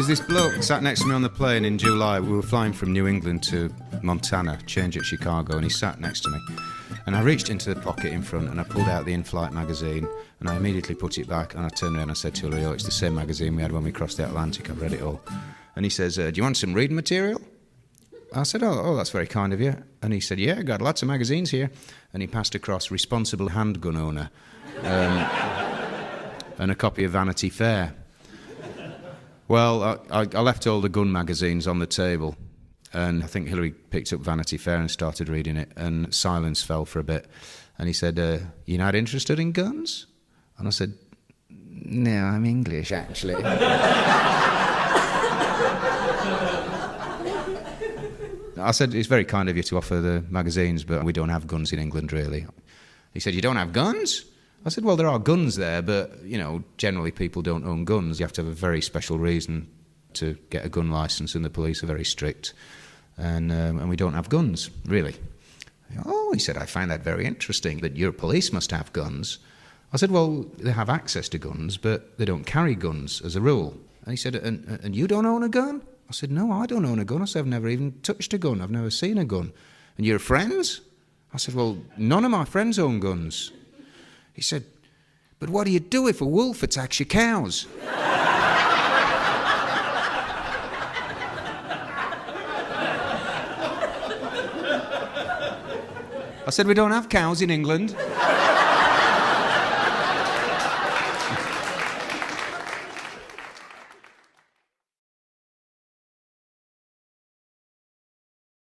was this bloke sat next to me on the plane in July. We were flying from New England to Montana, change at Chicago, and he sat next to me. And I reached into the pocket in front and I pulled out the in-flight magazine and I immediately put it back and I turned around and I said to Hilary, "Oh, it's the same magazine we had when we crossed the Atlantic. I've read it all." And he says, "Do you want some reading material?" I said, oh, that's very kind of you. And he said, "Yeah, got lots of magazines here." And he passed across Responsible Handgun Owner and a copy of Vanity Fair. Well, I left all the gun magazines on the table, and I think Hilary picked up Vanity Fair and started reading it, and silence fell for a bit. And he said, "You're not interested in guns?" And I said, "No, I'm English, actually." I said, "It's very kind of you to offer the magazines, but we don't have guns in England, really." He said, "You don't have guns?" I said, "Well, there are guns there, but, generally people don't own guns. You have to have a very special reason to get a gun licence, and the police are very strict. And we don't have guns, really." "Oh," he said, "I find that very interesting, that your police must have guns." I said, "Well, they have access to guns, but they don't carry guns as a rule." And he said, and you don't own a gun?" I said, "No, I don't own a gun." I said, "I've never even touched a gun. I've never seen a gun." "And your friends?" I said, "Well, none of my friends own guns." He said, "But what do you do if a wolf attacks your cows?" I said, "We don't have cows in England."